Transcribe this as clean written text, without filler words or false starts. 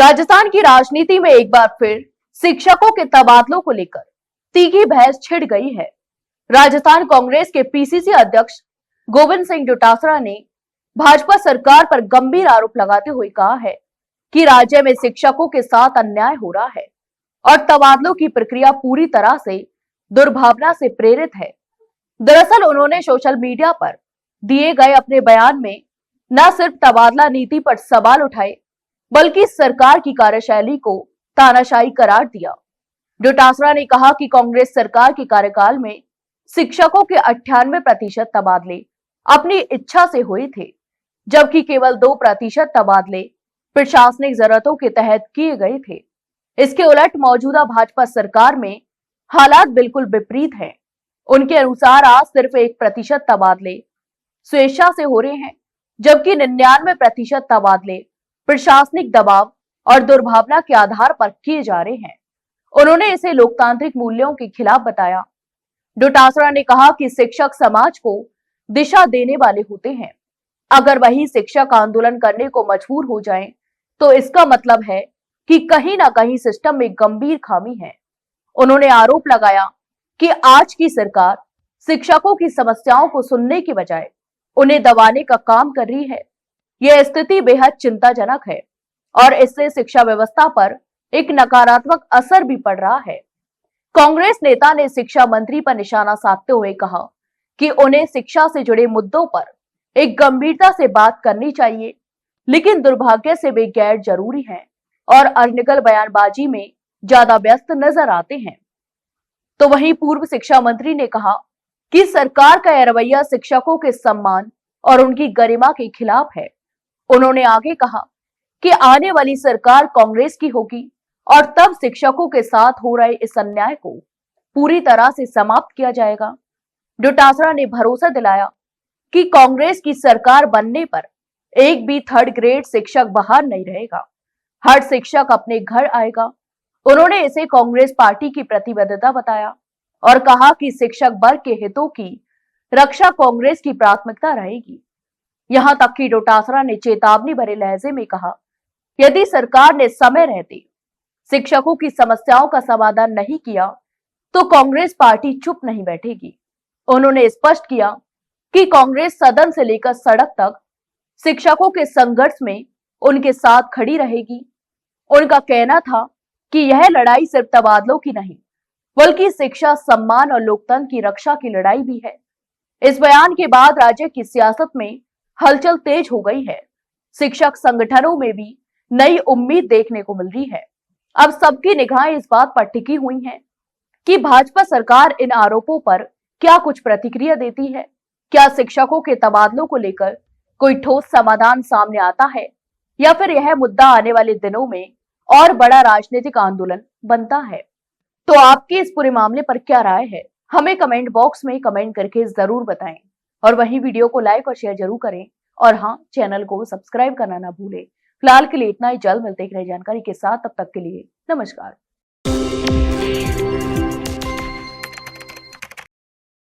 राजस्थान की राजनीति में एक बार फिर शिक्षकों के तबादलों को लेकर तीखी बहस छिड़ गई है। राजस्थान कांग्रेस के पीसीसी अध्यक्ष गोविंद सिंह डोटासरा ने भाजपा सरकार पर गंभीर आरोप लगाते हुए कहा है कि राज्य में शिक्षकों के साथ अन्याय हो रहा है और तबादलों की प्रक्रिया पूरी तरह से दुर्भावना से प्रेरित है। दरअसल उन्होंने सोशल मीडिया पर दिए गए अपने बयान में न सिर्फ तबादला नीति पर सवाल उठाए बल्कि सरकार की कार्यशैली को तानाशाही करार दिया। डोटासरा ने कहा कि कांग्रेस सरकार के कार्यकाल में शिक्षकों के 98% तबादले अपनी इच्छा से हुए थे, जबकि केवल 2% तबादले प्रशासनिक जरूरतों के तहत किए गए थे। इसके उलट मौजूदा भाजपा सरकार में हालात बिल्कुल विपरीत हैं। उनके अनुसार आज सिर्फ 1% तबादले स्वेच्छा से हो रहे हैं, जबकि 99% तबादले प्रशासनिक दबाव और दुर्भावना के आधार पर किए जा रहे हैं। उन्होंने इसे लोकतांत्रिक मूल्यों के खिलाफ बताया। डोटासरा ने कहा कि शिक्षक समाज को दिशा देने वाले होते हैं। अगर वही शिक्षक आंदोलन करने को मजबूर हो जाएं, तो इसका मतलब है कि कहीं ना कहीं सिस्टम में गंभीर खामी है। उन्होंने आरोप लगाया कि आज की सरकार शिक्षकों की समस्याओं को सुनने की बजाय उन्हें दबाने का काम कर रही है। यह स्थिति बेहद चिंताजनक है और इससे शिक्षा व्यवस्था पर एक नकारात्मक असर भी पड़ रहा है। कांग्रेस नेता ने शिक्षा मंत्री पर निशाना साधते हुए कहा कि उन्हें शिक्षा से जुड़े मुद्दों पर एक गंभीरता से बात करनी चाहिए, लेकिन दुर्भाग्य से वे गैर जरूरी हैं और अनर्गल बयानबाजी में ज्यादा व्यस्त नजर आते हैं। तो वहीं पूर्व शिक्षा मंत्री ने कहा कि सरकार का यह रवैया शिक्षकों के सम्मान और उनकी गरिमा के खिलाफ है। उन्होंने आगे कहा कि आने वाली सरकार कांग्रेस की होगी और तब शिक्षकों के साथ हो रहे इस अन्याय को पूरी तरह से समाप्त किया जाएगा। डोटासरा ने भरोसा दिलाया कि कांग्रेस की सरकार बनने पर एक भी थर्ड ग्रेड शिक्षक बाहर नहीं रहेगा। हर शिक्षक अपने घर आएगा। उन्होंने इसे कांग्रेस पार्टी की प्रतिबद्धता बताया और कहा कि शिक्षक वर्ग के हितों की रक्षा कांग्रेस की प्राथमिकता रहेगी। यहां तक कि डोटासरा ने चेतावनी भरे लहजे में कहा, यदि सरकार ने समय रहते शिक्षकों की समस्याओं का समाधान नहीं किया तो कांग्रेस पार्टी चुप नहीं बैठेगी। उन्होंने स्पष्ट किया कि कांग्रेस सदन से लेकर सड़क तक शिक्षकों के संघर्ष में उनके साथ खड़ी रहेगी। उनका कहना था कि यह लड़ाई सिर्फ तबादलों की नहीं बल्कि शिक्षा, सम्मान और लोकतंत्र की रक्षा की लड़ाई भी है। इस बयान के बाद राज्य की सियासत में हलचल तेज हो गई है। शिक्षक संगठनों में भी नई उम्मीद देखने को मिल रही है। अब सबकी निगाहें इस बात पर टिकी हुई हैं कि भाजपा सरकार इन आरोपों पर क्या कुछ प्रतिक्रिया देती है। क्या शिक्षकों के तबादलों को लेकर कोई ठोस समाधान सामने आता है या फिर यह मुद्दा आने वाले दिनों में और बड़ा राजनीतिक आंदोलन बनता है। तो आपकी इस पूरे मामले पर क्या राय है, हमें कमेंट बॉक्स में कमेंट करके जरूर बताएं और वहीं वीडियो को लाइक और शेयर जरूर करें और हाँ, चैनल को सब्सक्राइब करना ना भूलें। फिलहाल के लिए इतना ही। जल्द मिलते हैं नई जानकारी के साथ, तब तक के लिए नमस्कार।